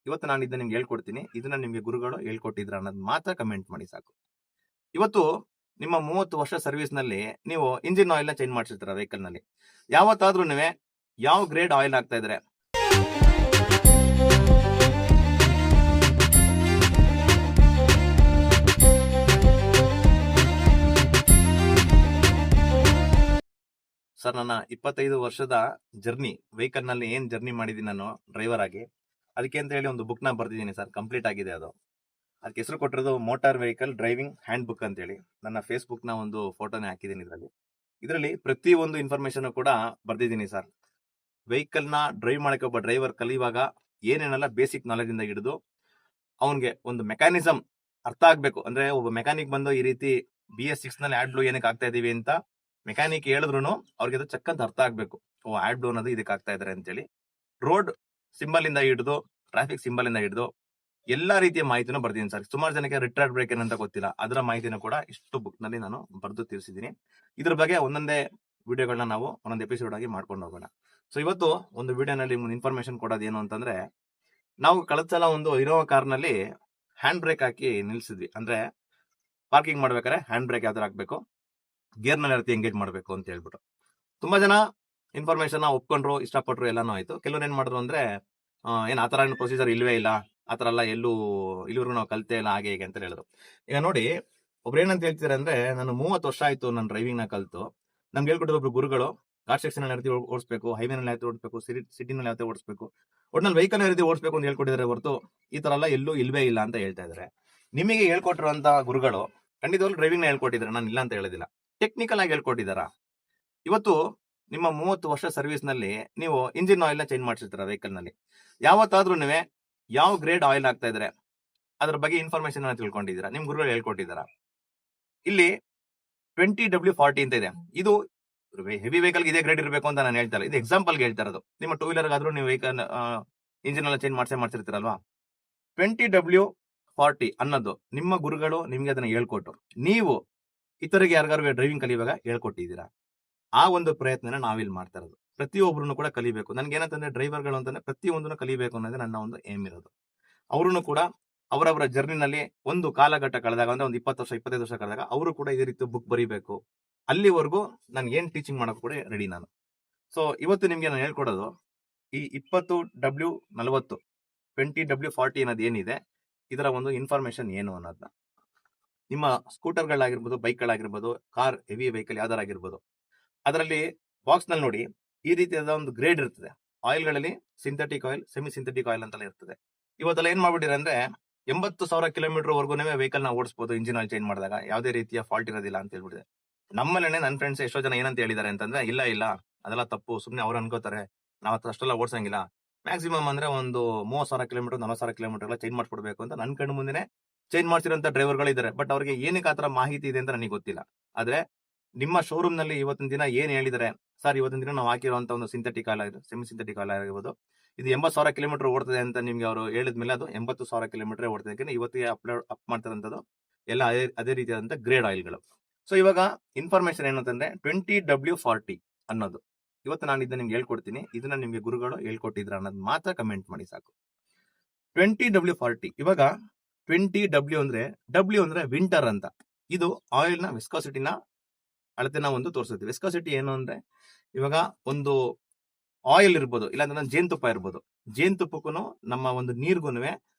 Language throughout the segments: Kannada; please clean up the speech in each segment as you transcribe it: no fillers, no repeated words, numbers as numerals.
ಇವತ್ತು ನಾನು ಇದನ್ನ ನಿಮ್ಗೆ ಹೇಳ್ಕೊಡ್ತೀನಿ. ಇದನ್ನ ನಿಮ್ಗೆ ಗುರುಗಳು ಹೇಳ್ಕೊಟ್ಟಿದ್ರ ಅನ್ನೋದು ಮಾತ್ರ ಕಮೆಂಟ್ ಮಾಡಿ ಸಾಕು. ಇವತ್ತು ನಿಮ್ಮ 30 ವರ್ಷ ಸರ್ವಿಸ್ ನಲ್ಲಿ ನೀವು ಇಂಜಿನ್ ಆಯಿಲ್ ನ ಚೇಂಜ್ ಮಾಡಿಸಿರ್ತೀರ ವೆಹಿಕಲ್ ನಲ್ಲಿ. ಯಾವತ್ತಾದ್ರೂ ಯಾವ ಗ್ರೇಡ್ ಆಯಿಲ್ ಹಾಕ್ತಾ ಇದ್ರೆ ಸರ್, ನನ್ನ 25 ವರ್ಷದ ಜರ್ನಿ ವೆಹಿಕಲ್ ನಲ್ಲಿ ಏನ್ ಜರ್ನಿ ಮಾಡಿದೀನಿ ನಾನು ಡ್ರೈವರ್ ಆಗಿ, ಅದಕ್ಕೆ ಅಂತ ಹೇಳಿ ಒಂದು ಬುಕ್ ನ ಬರ್ದಿದ್ದೀನಿ ಸರ್. ಕಂಪ್ಲೀಟ್ ಆಗಿದೆ ಅದು. ಅದಕ್ಕೆ ಹೆಸರು ಕೊಟ್ಟಿರೋದು motor vehicle driving hand book ಅಂತ ಹೇಳಿ. ನನ್ನ ಫೇಸ್ಬುಕ್ ನ ಒಂದು ಫೋಟೋನೇ ಹಾಕಿದ್ದೀನಿ ಇದರಲ್ಲಿ ಪ್ರತಿ ಒಂದು ಇನ್ಫಾರ್ಮೇಶನ್ ಕೂಡ ಬರ್ದಿದ್ದೀನಿ ಸರ್. ವೆಹಿಕಲ್ ನ ಡ್ರೈವ್ ಮಾಡಕ್ಕೆ ಒಬ್ಬ ಡ್ರೈವರ್ ಕಲಿಯುವಾಗ ಏನೇನೆಲ್ಲ ಬೇಸಿಕ್ ನಾಲೆಜ್ ಇಂದ ಹಿಡಿದು ಅವನ್ಗೆ ಒಂದು ಮೆಕ್ಯಾನಿಸಮ್ ಅರ್ಥ ಆಗ್ಬೇಕು. ಅಂದ್ರೆ ಒಬ್ಬ ಮೆಕ್ಯಾನಿಕ್ ಬಂದು ಈ ರೀತಿ BS6 ನಲ್ಲಿ ಆಡ್ ಬ್ಲೂ ಏನಕ್ಕೆ ಆಗ್ತಾ ಇದೀವಿ ಅಂತ ಮೆಕ್ಯಾನಿಕ್ ಹೇಳಿದ್ರು ಅವ್ರಿಗೆ ಅದು ಚಕ್ಕಂತ ಅರ್ಥ ಆಗ್ಬೇಕು. ಆಡ್ ಬ್ಲೂ ಅನ್ನೋದು ಇದಕ್ಕೆ ಆಗ್ತಾ ಇದಾರೆ ಅಂತೇಳಿ ರೋಡ್ ಸಿಂಬಲ್ ಇಂದ ಹಿಡಿದು ಟ್ರಾಫಿಕ್ ಸಿಂಬಲ್ ಇಂದ ಹಿಡಿದು ಎಲ್ಲಾ ರೀತಿಯ ಮಾಹಿತಿನೂ ಬರ್ದಿದ್ದೀನಿ ಸರ್. ಸುಮಾರು ಜನಕ್ಕೆ ರಿಟ್ರಾರ್ಡ್ ಬ್ರೇಕ್ ಏನಂತ ಗೊತ್ತಿಲ್ಲ, ಅದರ ಮಾಹಿತಿನೂ ಕೂಡ ಇಷ್ಟು ಬುಕ್ ನಲ್ಲಿ ನಾನು ಬರೆದು ತಿಳಿಸಿದ್ದೀನಿ. ಇದ್ರ ಬಗ್ಗೆ ಒಂದೊಂದೇ ವಿಡಿಯೋಗಳನ್ನ ನಾವು ಒಂದೊಂದು ಎಪಿಸೋಡ್ ಆಗಿ ಮಾಡ್ಕೊಂಡು ಹೋಗೋಣ. ಸೊ ಇವತ್ತು ಒಂದು ವಿಡಿಯೋನಲ್ಲಿ ಇನ್ಫಾರ್ಮೇಶನ್ ಕೊಡೋದು ಏನು ಅಂತಂದ್ರೆ, ನಾವು ಕಳೆದ ಸಲ ಒಂದು ಇನೋವಾ ಕಾರ್ ನಲ್ಲಿ ಹ್ಯಾಂಡ್ ಬ್ರೇಕ್ ಹಾಕಿ ನಿಲ್ಸಿದ್ವಿ. ಅಂದ್ರೆ ಪಾರ್ಕಿಂಗ್ ಮಾಡ್ಬೇಕಾದ್ರೆ ಹ್ಯಾಂಡ್ ಬ್ರೇಕ್ ಯಾವ್ದು ಹಾಕ್ಬೇಕು, ಗೇರ್ ನಲ್ಲಿ ರೀತಿ ಎಂಗೇಜ್ ಮಾಡ್ಬೇಕು ಅಂತ ಹೇಳ್ಬಿಟ್ಟು ತುಂಬಾ ಜನ ಇನ್ಫಾರ್ಮೇಶನ್ ಒಪ್ಕೊಂಡ್ರು, ಇಷ್ಟಪಟ್ರು, ಎಲ್ಲಾನು ಆಯ್ತು. ಕೆಲವ್ರು ಏನ್ ಮಾಡಿದ್ರು ಅಂದ್ರೆ ಏನ್ ಆತರ ಪ್ರೊಸೀಜರ್ ಇಲ್ವೇ ಇಲ್ಲ, ಆತರ ಎಲ್ಲ ಇಲ್ಲಿವರೆಗೂ ನಾವು ಕಲ್ತೇ ಇಲ್ಲ, ಹಾಗೆ ಹೇಗೆ ಅಂತ ಹೇಳಿದ್ರು. ಈಗ ನೋಡಿ, ಒಬ್ರು ಏನಂತ ಹೇಳ್ತಾರೆ ಅಂದ್ರೆ, ನಾನು 30 ವರ್ಷ ಆಯ್ತು ನನ್ನ ಡ್ರೈವಿಂಗ್ ನ ಕಲ್ತು. ನಮ್ಗೆ ಹೇಳ್ಕೊಟ್ಟಿರೋ ಒಬ್ರು ಗುರುಗಳು ಘಾಟ್ ಸೆಕ್ಷನ್ ಯಾವ ರೀತಿ ಓಡಿಸ್ಬೇಕು, ಹೈವೇ ನಲ್ಲಿ ಯಾವ ಓಡಿಸ್ಬೇಕು, ಸಿಟಿನಲ್ಲಿ ಯಾವ ಓಡಿಸ್ಬೇಕು, ಒಟ್ನಲ್ಲಿ ವೆಹಿಕಲ್ ಯಾವ ರೀತಿ ಓಡಿಸ್ಬೇಕು ಅಂತ ಹೇಳ್ಕೊಟ್ಟಿದ್ದಾರೆ ಹೊರತು ಈ ತರ ಎಲ್ಲ ಎಲ್ಲೂ ಇಲ್ವೇ ಇಲ್ಲ ಅಂತ ಹೇಳ್ತಾ ಇದಾರೆ. ನಿಮಗೆ ಹೇಳ್ಕೊಟ್ಟಿರುವಂತ ಗುರುಗಳು ಖಂಡಿತವಾಗ್ಲೂ ಡ್ರೈವಿಂಗ್ ನ ಹೇಳ್ಕೊಟ್ಟಿದ್ದಾರೆ, ನಾನು ಇಲ್ಲ ಅಂತ ಹೇಳೋದಿಲ್ಲ. ಟೆಕ್ನಿಕಲ್ ಆಗಿ ಹೇಳ್ಕೊಟ್ಟಿದಾರ. ಇವತ್ತು ನಿಮ್ಮ 30 ವರ್ಷ ಸರ್ವಿಸ್ ನಲ್ಲಿ ನೀವು ಇಂಜಿನ್ ಆಯಿಲ್ ನ ಚೇಂಜ್ ಮಾಡಿಸಿರ್ತೀರ ವೆಹಿಕಲ್ ನಲ್ಲಿ. ಯಾವತ್ತಾದ್ರೂ ಯಾವ ಗ್ರೇಡ್ ಆಯಿಲ್ ಹಾಕ್ತಾ ಇದ್ರೆ ಅದ್ರ ಬಗ್ಗೆ ಇನ್ಫಾರ್ಮೇಶನ್ ತಿಳ್ಕೊಂಡಿದ್ದೀರಾ, ನಿಮ್ ಗುರುಗಳು ಹೇಳ್ಕೊಟ್ಟಿದಾರ. ಇಲ್ಲಿ 20W40 ಅಂತ ಇದೆ. ಇದು ಹೆವಿ ವೆಹಿಕಲ್ ಇದೇ ಗ್ರೇಡ್ ಇರಬೇಕು ಅಂತ ನಾನು ಹೇಳ್ತಾ ಇಲ್ಲ, ಇದು ಎಕ್ಸಾಂಪಲ್ ಹೇಳ್ತಾ ಇರೋದು. ನಿಮ್ಮ ಟೂ ವೀಲರ್ ಆದ್ರೂ ನೀವು ವೆಹಿಕಲ್ ಇಂಜಿನ್ ಎಲ್ಲ ಚೇಂಜ್ ಮಾಡ್ಸಿರ್ತೀರಲ್ವಾ. 20W40 ಅನ್ನೋದು ನಿಮ್ಮ ಗುರುಗಳು ನಿಮ್ಗೆ ಅದನ್ನ ಹೇಳ್ಕೊಟ್ಟು ನೀವು ಇತರಿಗೆ ಯಾರಿಗಾರು ಡ್ರೈವಿಂಗ್ ಕಲಿಯುವಾಗ ಹೇಳ್ಕೊಟ್ಟಿದ್ದೀರಾ. ಆ ಒಂದು ಪ್ರಯತ್ನ ನಾವಿಲ್ಲಿ ಮಾಡ್ತಾ ಇರೋದು. ಪ್ರತಿಯೊಬ್ಬರು ಕೂಡ ಕಲಿಬೇಕು. ನನ್ಗೆ ಏನಂತಂದ್ರೆ ಡ್ರೈವರ್ಗಳು ಅಂತಂದ್ರೆ ಪ್ರತಿಯೊಂದನ್ನು ಕಲಿಬೇಕು ಅನ್ನೋದೇ ನನ್ನ ಒಂದು ಏಮ್ ಇರೋದು. ಅವರು ಕೂಡ ಅವರವರ ಜರ್ನಿನಲ್ಲಿ ಒಂದು ಕಾಲಘಟ್ಟ ಕಳೆದಾಗ, ಅಂದ್ರೆ ಒಂದು 20 ವರ್ಷ 25 ವರ್ಷ ಕಳೆದಾಗ ಅವರು ಕೂಡ ಇದೇ ರೀತಿ ಬುಕ್ ಬರೀಬೇಕು. ಅಲ್ಲಿವರೆಗೂ ನನ್ಗೆ ಏನ್ ಟೀಚಿಂಗ್ ಮಾಡಕ್ ಕೂಡ ರೆಡಿ ನಾನು. ಸೊ ಇವತ್ತು ನಿಮ್ಗೆ ನಾನು ಹೇಳ್ಕೊಡೋದು ಈ 20W40 20W40 ಅನ್ನೋದು ಏನಿದೆ, ಇದರ ಒಂದು ಇನ್ಫಾರ್ಮೇಶನ್ ಏನು ಅನ್ನೋದನ್ನ. ನಿಮ್ಮ ಸ್ಕೂಟರ್ಗಳಾಗಿರ್ಬೋದು, ಬೈಕ್ಗಳಾಗಿರ್ಬೋದು, ಕಾರ್, ಹೆವಿ ವೆಹಿಕಲ್ ಯಾವ್ದಾರಾಗಿರ್ಬೋದು, ಅದರಲ್ಲಿ ಬಾಕ್ಸ್ ನಲ್ಲಿ ನೋಡಿ ಈ ರೀತಿಯಾದ ಒಂದು ಗ್ರೇಡ್ ಇರ್ತದೆ. ಆಯಿಲ್ಗಳಲ್ಲಿ synthetic oil, semi synthetic oil ಅಂತೆಲ್ಲ ಇರ್ತದೆ. ಇವತ್ತೆಲ್ಲ ಏನ್ ಮಾಡ್ಬಿಟ್ಟಿರ ಅಂದ್ರೆ 80,000 ಕಿಲೋಮೀಟರ್ ವರ್ಗು ವೆಹಿಕಲ್ ನ ಓಡಿಸಬಹುದು ಇಂಜಿನ್ ಆಯಿಲ್ ಚೇಂಜ್ ಮಾಡಿದಾಗ, ಯಾವುದೇ ರೀತಿಯ ಫಾಲ್ಟ್ ಇರೋದಿಲ್ಲ ಅಂತ ಹೇಳ್ಬಿಟ್ಟಿದೆ. ನಮ್ಮಲ್ಲೇನೆ ನನ್ನ ಫ್ರೆಂಡ್ಸ್ ಎಷ್ಟೋ ಜನ ಏನಂತ ಹೇಳಿದ್ದಾರೆ ಅಂತಂದ್ರೆ, ಇಲ್ಲ ಅದೆಲ್ಲ ತಪ್ಪು, ಸುಮ್ನೆ ಅವ್ರು ಅನ್ಕೋತಾರೆ, ನಾವು ಅಷ್ಟೆಲ್ಲ ಓಡಿಸಂಗಿಲ್ಲ, ಮ್ಯಾಕ್ಸಿಮಮ್ ಅಂದ್ರೆ ಒಂದು 30,000 ಕಿಲೋಮೀಟರ್ 40,000 ಕಿಲೋಮೀಟರ್ ಎಲ್ಲ ಚೇಂಜ್ ಮಾಡ್ಕೊಡ್ಬೇಕು ಅಂತ ನನ್ನ ಕಣ್ಣು ಮುಂದೆ ಚೇಂಜ್ ಮಾಡ್ಸಿರೋಂಥ ಡ್ರೈವರ್ಗಳು ಇದ್ದಾರೆ. ಬಟ್ ಅವ್ರಿಗೆ ಏನಕ್ಕೆ ಆತರ ಮಾಹಿತಿ ಇದೆ ಅಂತ ನನಗೆ ಗೊತ್ತಿಲ್ಲ. ಆದ್ರೆ ನಿಮ್ಮ ಶೋರೂಮ್ ನಲ್ಲಿ ಇವತ್ತಿನ ದಿನ ಏನ್ ಹೇಳಿದ್ದಾರೆ, ಸರ್ ಇವತ್ತಿನ ದಿನ ನಾವು ಹಾಕಿರುವಂತ ಒಂದು ಸಿಂಥೆಟಿಕ್ ಆಯಿಲ್ ಆಗಿದೆ, ಸೆಮಿ ಸಿಂಥೆಟಿಕ್ ಆಯಿಲ್ ಆಗಿರ್ಬೋದು, ಇದು 80,000 ಕಿಲೋಮೀಟರ್ ಓಡ್ತದೆ ಅಂತ ನಿಮ್ಗೆ ಅವರು ಹೇಳಿದ್ಮೇಲೆ ಅದು 80,000 ಕಿಲೋಮೀಟರ್ ಓಡ್ತದೆ. ಯಾಕಂದ್ರೆ ಇವತ್ತಿಗೆ ಅಪ್ ಮಾಡ್ತಿರೋಂಥದ್ದು ಎಲ್ಲ ಅದೇ ರೀತಿಯಾದಂತ ಗ್ರೇಡ್ ಆಯಿಲ್ಗಳು. ಸೊ ಇವಾಗ ಇನ್ಫಾರ್ಮೇಶನ್ ಏನಂತಂದ್ರೆ 20W40 ಅನ್ನೋದು ಇವತ್ತು ನಾನು ಇದನ್ನ ನಿಮ್ಗೆ ಹೇಳ್ಕೊಡ್ತೀನಿ. ಇದನ್ನ ನಿಮ್ಗೆ ಗುರುಗಳು ಹೇಳ್ಕೊಟ್ಟಿದ್ರ ಅನ್ನೋದು ಮಾತ್ರ ಕಮೆಂಟ್ ಮಾಡಿ ಸಾಕು. 20W40 ಇವಾಗ 20W ಅಂದ್ರೆ W ಅಂದ್ರೆ ವಿಂಟರ್ ಅಂತ. ಇದು ಆಯಿಲ್ ನ ವಿಸ್ಕಾಸಿಟಿನ ಅಳತೆನ ಒಂದು ತೋರಿಸುತ್ತೆ. ವಿಸ್ಕಾಸಿಟಿ ಏನು ಅಂದ್ರೆ, ಇವಾಗ ಒಂದು ಆಯಿಲ್ ಇರ್ಬೋದು, ಇಲ್ಲಾಂದ್ರೆ ಜೇನುತುಪ್ಪ ಇರ್ಬೋದು. ಜೇನುತುಪ್ಪಕ್ಕೂ ನಮ್ಮ ಒಂದು ನೀರ್ಗುನುವೆ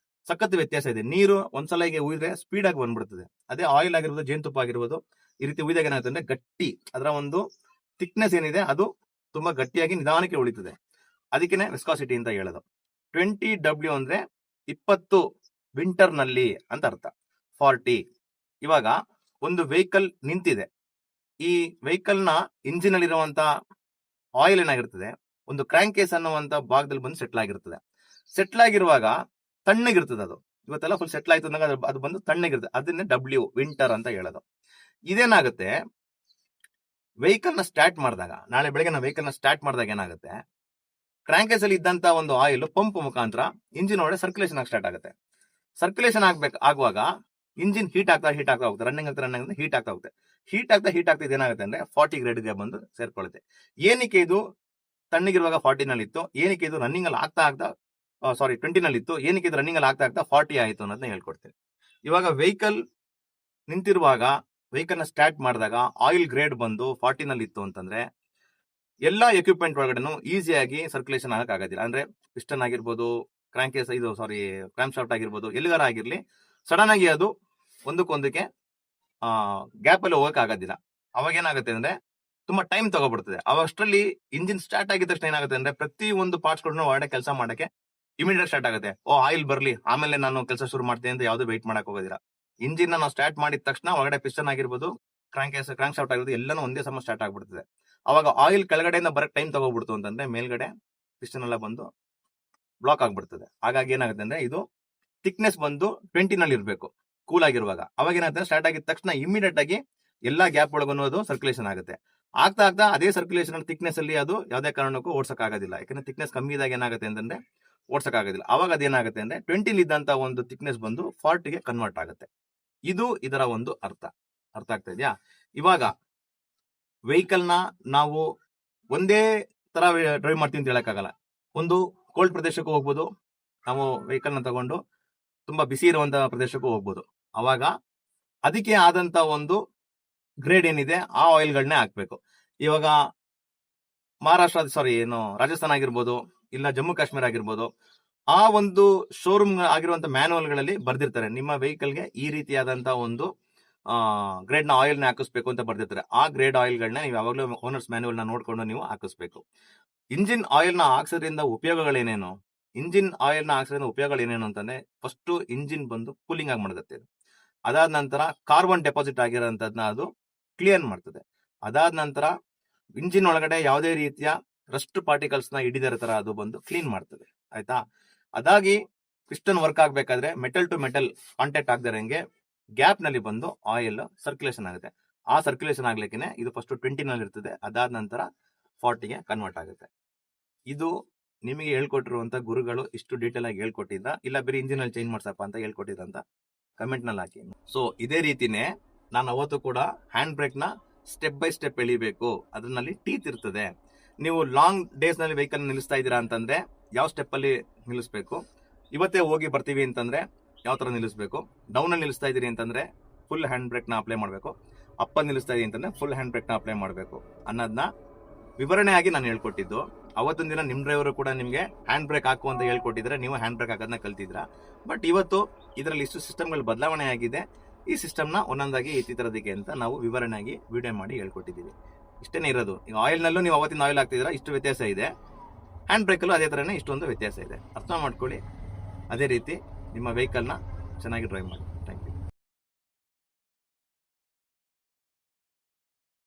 ಸಖತ್ ವ್ಯತ್ಯಾಸ ಇದೆ. ನೀರು ಒಂದ್ಸಲ ಹೀಗೆ ಉಯ್ದ್ರೆ ಸ್ಪೀಡ್ ಆಗಿ ಬಂದ್ಬಿಡ್ತದೆ. ಅದೇ ಆಯಿಲ್ ಆಗಿರ್ಬೋದು, ಜೇನುತುಪ್ಪ ಆಗಿರ್ಬೋದು, ಈ ರೀತಿ ಉಯ್ದಾಗ ಏನಾಗುತ್ತೆ ಅಂದ್ರೆ ಗಟ್ಟಿ, ಅದರ ಒಂದು ಥಿಕ್ನೆಸ್ ಏನಿದೆ ಅದು ತುಂಬಾ ಗಟ್ಟಿಯಾಗಿ ನಿಧಾನಕ್ಕೆ ಉಳಿತದೆ. ಅದಕ್ಕೇನೆ ವಿಸ್ಕಾಸಿಟಿ ಅಂತ ಹೇಳೋದು. 20W ಅಂದ್ರೆ 20 ವಿಂಟರ್ ನಲ್ಲಿ ಅಂತ ಅರ್ಥ. 40 ಇವಾಗ ಒಂದು ವೆಹಿಕಲ್ ನಿಂತಿದೆ, ಈ ವೆಹಿಕಲ್ ನ ಇಂಜಿನ್ ಅಲ್ಲಿ ಇರುವಂತ ಆಯಿಲ್ ಏನಾಗಿರ್ತದೆ, ಒಂದು ಕ್ರ್ಯಾಂಕ್ ಕೇಸ್ ಅನ್ನುವಂತ ಭಾಗದಲ್ಲಿ ಬಂದು ಸೆಟ್ಲ್ ಆಗಿರ್ತದೆ. ಸೆಟ್ಲ್ ಆಗಿರುವಾಗ ತಣ್ಣಗಿರ್ತದೆ ಅದು. ಇವತ್ತೆಲ್ಲ ಫುಲ್ ಸೆಟ್ಲ್ ಆಯ್ತು ಅಂದಾಗ ಅದು ಬಂದು ತಣ್ಣಗಿರ್ತದೆ. ಅದನ್ನೇ W ವಿಂಟರ್ ಅಂತ ಹೇಳೋದು. ಇದೇನಾಗುತ್ತೆ, ವೆಹಿಕಲ್ ನ ಸ್ಟಾರ್ಟ್ ಮಾಡಿದಾಗ, ನಾಳೆ ಬೆಳಗ್ಗೆ ನಾವು ವೆಹಿಕಲ್ ನ ಸ್ಟಾರ್ಟ್ ಮಾಡಿದಾಗ ಏನಾಗುತ್ತೆ, ಕ್ರ್ಯಾಂಕ್ ಕೇಸ್ ಅಲ್ಲಿ ಇದ್ದಂತ ಒಂದು ಆಯಿಲ್ ಪಂಪ್ ಮುಖಾಂತರ ಇಂಜಿನ್ ಒಳಗೆ ಸರ್ಕ್ಯುಲೇಷನ್ ಆಗಿ ಸ್ಟಾರ್ಟ್ ಆಗುತ್ತೆ. ಸರ್ಕ್ಯುಲೇಷನ್ ಆಗುವಾಗ ಇಂಜಿನ್ ಹೀಟ್ ಆಗ್ತಾ ಹೋಗುತ್ತೆ, ರನ್ನಿಂಗ್ ಹೀಟ್ ಆಗ್ತಾ ಹೋಗುತ್ತೆ. ಹೀಟ್ ಆಗ್ತಾ ಇದೇನಾಗುತ್ತೆ ಅಂದ್ರೆ 40 ಗ್ರೇಡ್ಗೆ ಬಂದು ಸೇರ್ಕೊಳ್ಳುತ್ತೆ. ಏನಕ್ಕೆ ಇದು ತಣ್ಣಗಿರುವಾಗ 40 ನಲ್ಲಿ ಇತ್ತು, ಏನಕ್ಕೆ ಇದು ರನ್ನಿಂಗ್ ಅಲ್ಲಿ ಆಗ್ತಾ ಸಾರಿ 20 ನಲ್ಲಿ ಇತ್ತು, ಏನಕ್ಕೆ ಇದು ರನ್ನಿಂಗ್ ಅಲ್ಲಿ ಆಗ್ತಾ ಆಗ್ತಾ 40 ಆಯಿತು ಅನ್ನೋದನ್ನ ಹೇಳ್ಕೊಡ್ತೀನಿ. ಇವಾಗ ವೆಹಿಕಲ್ ನಿಂತಿರುವಾಗ ವೆಹಿಕಲ್ ನ ಸ್ಟಾರ್ಟ್ ಮಾಡಿದಾಗ ಆಯಿಲ್ ಗ್ರೇಡ್ ಬಂದು 40 ನಲ್ಲಿ ಇತ್ತು ಅಂತಂದ್ರೆ ಎಲ್ಲಾ ಎಕ್ವಿಪ್ಮೆಂಟ್ ಒಳಗಡೆನು ಈಸಿಯಾಗಿ ಸರ್ಕ್ಯುಲೇಷನ್ ಆಗಕ್ ಆಗೋದಿಲ್ಲ. ಅಂದ್ರೆ ಪಿಸ್ಟನ್ ಆಗಿರ್ಬೋದು, ಕ್ರಾಂಕೇಸ್ ಕ್ರಾಂಪ್ ಶಾಫ್ಟ್ ಆಗಿರ್ಬೋದು, ಎಲ್ಲಿಗಾರ ಆಗಿರ್ಲಿ ಸಡನ್ ಆಗಿ ಅದು ಒಂದಕ್ಕೊಂದಕ್ಕೆ ಗ್ಯಾಪ್ ಅಲ್ಲಿ ಹೋಗಕ್ ಆಗೋದಿಲ್ಲ. ಅವಾಗ ಏನಾಗುತ್ತೆ ಅಂದ್ರೆ ತುಂಬಾ ಟೈಮ್ ತಗೋಬಿಡ್ತದೆ. ಅಷ್ಟರಲ್ಲಿ ಇಂಜಿನ್ ಸ್ಟಾರ್ಟ್ ಆಗಿದ ತಕ್ಷಣ ಏನಾಗುತ್ತೆ ಅಂದ್ರೆ ಪ್ರತಿ ಒಂದು ಪಾರ್ಟ್ಸ್ ಗಳನ್ನ ಹೊರಗಡೆ ಕೆಲಸ ಮಾಡಕ್ಕೆ ಇಮಿಡಿಯೇಟ್ ಸ್ಟಾರ್ಟ್ ಆಗುತ್ತೆ. ಆಯಿಲ್ ಬರ್ಲಿ ಆಮೇಲೆ ನಾನು ಕೆಲಸ ಶುರು ಮಾಡ್ತೀನಿ ಅಂತ ಯಾವ್ದು ವೆಯ್ಟ್ ಮಾಡಕ್ ಹೋಗೋದಿಲ್ಲ. ಇಂಜಿನ್ ನಾವು ಸ್ಟಾರ್ಟ್ ಮಾಡಿದ ತಕ್ಷಣ ಒಳಗಡೆ ಪಿಸ್ಟನ್ ಆಗಿರ್ಬೋದು, ಕ್ರಾಂಕ್ ಶಾಫ್ಟ್ ಆಗಿರ್ಬೋದು, ಎಲ್ಲಾನು ಒಂದೇ ಸಮ ಸ್ಟಾರ್ಟ್ ಆಗ್ಬಿಡ್ತದೆ. ಅವಾಗ ಆಯಿಲ್ ಕೆಳಗಡೆಯಿಂದ ಬರಕ್ ಟೈಮ್ ತಗೋಬಿಡ್ತು ಅಂತಂದ್ರೆ ಮೇಲ್ಗಡೆ ಪಿಸ್ಟನ್ ಎಲ್ಲ ಬಂದು ಬ್ಲಾಕ್ ಆಗ್ಬಿಡ್ತದೆ. ಹಾಗಾಗಿ ಏನಾಗುತ್ತೆ ಅಂದ್ರೆ ಇದು ಥಿಕ್ನೆಸ್ ಬಂದು 20 ನಲ್ಲಿ ಇರಬೇಕು ಕೂಲ್ ಆಗಿರುವಾಗ. ಅವಾಗ ಏನಾಗುತ್ತೆ ಸ್ಟಾರ್ಟ್ ಆಗಿದ ತಕ್ಷಣ ಇಮಿಡಿಯೇಟ್ ಆಗಿ ಎಲ್ಲಾ ಗ್ಯಾಪ್ ಒಳಗೂ ಅದು ಸರ್ಕ್ಯುಲೇಷನ್ ಆಗುತ್ತೆ. ಆಗ್ತಾ ಆಗ್ತಾ ಅದೇ ಸರ್ಕ್ಯುಲೇಷನ್ ಥಿಕ್ನೆಸ್ ಅಲ್ಲಿ ಅದು ಯಾವುದೇ ಕಾರಣಕ್ಕೂ ಓಡ್ಸಕ್ ಆಗೋದಿಲ್ಲ. ಯಾಕಂದ್ರೆ ಥಿಕ್ನೆಸ್ ಕಮ್ಮಿ ಇದ್ದಾಗ ಏನಾಗುತ್ತೆ ಅಂತಂದ್ರೆ ಓಡ್ಸಕ್ ಆಗೋದಿಲ್ಲ. ಅವಾಗ ಅದೇನಾಗುತ್ತೆ ಅಂದ್ರೆ 20 ಇದ್ದಂತ ಒಂದು ಥಿಕ್ನೆಸ್ ಬಂದು 40 ಗೆ ಕನ್ವರ್ಟ್ ಆಗುತ್ತೆ. ಇದು ಇದರ ಒಂದು ಅರ್ಥ ಆಗ್ತಾ ಇದೆಯಾ? ಇವಾಗ ವೆಹಿಕಲ್ ನ ನಾವು ಒಂದೇ ತರ ಡ್ರೈವ್ ಮಾಡ್ತೀವಿ ಅಂತ ಹೇಳಕ್ಕಾಗಲ್ಲ. ಒಂದು ಕೋಲ್ಡ್ ಪ್ರದೇಶಕ್ಕೂ ಹೋಗ್ಬೋದು, ನಾವು ವೆಹಿಕಲ್ ನ ತಗೊಂಡು ತುಂಬಾ ಬಿಸಿ ಇರುವಂತಹ ಪ್ರದೇಶಕ್ಕೂ ಹೋಗ್ಬೋದು. ಅವಾಗ ಅದಕ್ಕೆ ಆದಂತ ಒಂದು ಗ್ರೇಡ್ ಏನಿದೆ ಆ ಆಯಿಲ್ ಗಳನ್ನೇ ಹಾಕ್ಬೇಕು. ಇವಾಗ ರಾಜಸ್ಥಾನ ಆಗಿರ್ಬೋದು, ಇಲ್ಲ ಜಮ್ಮು ಕಾಶ್ಮೀರ ಆಗಿರ್ಬೋದು, ಆ ಒಂದು ಶೋರೂಮ್ ಆಗಿರುವಂತ ಮ್ಯಾನುವಲ್ ಗಳಲ್ಲಿ ಬರ್ದಿರ್ತಾರೆ ನಿಮ್ಮ ವೆಹಿಕಲ್ ಗೆ ಈ ರೀತಿಯಾದಂತಹ ಒಂದು ಗ್ರೇಡ್ ನ ಆಯಿಲ್ ನ ಹಾಕಿಸ್ಬೇಕು ಅಂತ ಬರ್ದಿರ್ತಾರೆ. ಆ ಗ್ರೇಡ್ ಆಯಿಲ್ ಗಳನ್ನ ನೀವು ಯಾವಾಗಲೂ ಓನರ್ಸ್ ಮ್ಯಾನುವಲ್ ನ ನೋಡ್ಕೊಂಡು ನೀವು ಹಾಕಿಸ್ಬೇಕು. ಇಂಜಿನ್ ಆಯಿಲ್ ನ ಹಾಕ್ಸೋದ್ರಿಂದ ಉಪಯೋಗಗಳೇನೇನು? ಇಂಜಿನ್ ಆಯಿಲ್ ನ ಹಾಕ್ಸೋದ್ರಿಂದ ಉಪಯೋಗಗಳೇನೇನು ಅಂತಂದ್ರೆ ಫಸ್ಟ್ ಇಂಜಿನ್ ಬಂದು ಕೂಲಿಂಗ್ ಆಗಿ ಮಾಡುತ್ತೆ. ಅದಾದ ನಂತರ ಕಾರ್ಬನ್ ಡೆಪಾಸಿಟ್ ಆಗಿರೋಂಥದ್ನ ಅದು ಕ್ಲಿಯರ್ ಮಾಡ್ತದೆ. ಅದಾದ ನಂತರ ಇಂಜಿನ್ ಒಳಗಡೆ ಯಾವುದೇ ರೀತಿಯ ರಸ್ಟ್ ಪಾರ್ಟಿಕಲ್ಸ್ ನ ಹಿಡಿದಿರೋ ತರ ಅದು ಬಂದು ಕ್ಲೀನ್ ಮಾಡ್ತದೆ. ಆಯ್ತಾ? ಅದಾಗಿ ಪಿಸ್ಟನ್ ವರ್ಕ್ ಆಗ್ಬೇಕಾದ್ರೆ ಮೆಟಲ್ ಟು ಮೆಟಲ್ ಕಾಂಟ್ಯಾಕ್ಟ್ ಆಗದಿರಂಗೆ ಗ್ಯಾಪ್ ನಲ್ಲಿ ಬಂದು ಆಯಿಲ್ ಸರ್ಕ್ಯುಲೇಷನ್ ಆಗುತ್ತೆ. ಆ ಸರ್ಕ್ಯುಲೇಷನ್ ಆಗ್ಲಿಕ್ಕೆ ಇದು ಫಸ್ಟ್ 20 ನಲ್ಲಿ ಇರ್ತದೆ. ಅದಾದ ನಂತರ 40 ಗೆ ಕನ್ವರ್ಟ್ ಆಗುತ್ತೆ. ಇದು ನಿಮಗೆ ಹೇಳ್ಕೊಟ್ಟಿರುವಂತ ಗುರುಗಳು ಇಷ್ಟು ಡೀಟೇಲ್ ಆಗಿ ಹೇಳ್ಕೊಟ್ಟಿದ್ದ, ಇಲ್ಲ ಬೇರೆ ಇಂಜಿನ್ ಅಲ್ಲಿ ಚೇಂಜ್ ಮಾಡ್ಸಪ್ಪ ಅಂತ ಹೇಳ್ಕೊಟ್ಟಿದ್ದ ಅಂತ ಕಮೆಂಟ್ ನಲ್ಲಿ ಹಾಕಿ. ಸೊ ಇದೇ ರೀತಿನೇ ನಾನು ಅವತ್ತು ಕೂಡ ಹ್ಯಾಂಡ್ ಬ್ರೇಕ್ ನ ಸ್ಟೆಪ್ ಬೈ ಸ್ಟೆಪ್ ಎಳಿಬೇಕು. ಅದರಲ್ಲಿ ಟೀತ್ ಇರ್ತದೆ. ನೀವು ಲಾಂಗ್ ಡೇಸ್ ನಲ್ಲಿ ವೆಹಿಕಲ್ ನಿಲ್ಲಿಸ್ತಾ ಇದ್ದೀರಾ ಅಂತಂದ್ರೆ ಯಾವ ಸ್ಟೆಪ್ ಅಲ್ಲಿ ನಿಲ್ಲಿಸಬೇಕು, ಇವತ್ತೇ ಹೋಗಿ ಬರ್ತೀವಿ ಅಂತಂದ್ರೆ ಯಾವ ತರ ನಿಲ್ಲಿಸಬೇಕು, ಡೌನ್ ಅಲ್ಲಿ ನಿಲ್ಲಿಸ್ತಾ ಇದೀರಿ ಅಂತಂದ್ರೆ ಫುಲ್ ಹ್ಯಾಂಡ್ ಬ್ರೇಕ್ ನ ಅಪ್ಲೈ ಮಾಡಬೇಕು, ಅಪ್ ಅಲ್ಲಿ ನಿಲ್ಲಿಸ್ತಾ ಇದೀನಿ ಅಂತಂದ್ರೆ ಫುಲ್ ಹ್ಯಾಂಡ್ ಬ್ರೇಕ್ ನ ಅಪ್ಲೈ ಮಾಡಬೇಕು ಅನ್ನೋದನ್ನ ವಿವರಣೆಯಾಗಿ ನಾನು ಹೇಳ್ಕೊಟ್ಟಿದ್ದು. ಅವತ್ತೊಂದು ದಿನ ನಿಮ್ ಡ್ರೈವರ್ ಕೂಡ ನಿಮ್ಗೆ ಹ್ಯಾಂಡ್ ಬ್ರೇಕ್ ಹಾಕು ಅಂತ ಹೇಳ್ಕೊಟ್ಟಿದ್ರೆ ನೀವು ಹ್ಯಾಂಡ್ ಬ್ರೇಕ್ ಹಾಕೋದನ್ನ ಕಲ್ತಿದ್ರ. ಬಟ್ ಇವತ್ತು ಇದರಲ್ಲಿ ಇಷ್ಟು ಸಿಸ್ಟಮ್ಗಳು ಬದಲಾವಣೆ ಆಗಿದೆ. ಈ ಸಿಸ್ಟಮ್ ನ ಒಂದೊಂದಾಗಿ ಈ ತರದಿಗೆ ಅಂತ ನಾವು ವಿವರಣೆಯಾಗಿ ವಿಡಿಯೋ ಮಾಡಿ ಹೇಳ್ಕೊಟ್ಟಿದ್ದೀವಿ. ಇಷ್ಟೇನೆ ಇರೋದು. ಈಗ ಆಯಿಲ್ ನಲ್ಲೂ ನೀವು ಅವತ್ತಿನ ಆಯಿಲ್ ಹಾಕ್ತಿದ್ರ, ಇಷ್ಟು ವ್ಯತ್ಯಾಸ ಇದೆ. ಹ್ಯಾಂಡ್ ಬ್ರೇಕ್ ಅಲ್ಲೂ ಅದೇ ತರನೇ ಇಷ್ಟೊಂದು ವ್ಯತ್ಯಾಸ ಇದೆ. ಅರ್ಥ ಮಾಡ್ಕೊಳ್ಳಿ. ಅದೇ ರೀತಿ ನಿಮ್ಮ ವೆಹಿಕಲ್ ನ ಚೆನ್ನಾಗಿ ಡ್ರೈವ್ ಮಾಡಿ.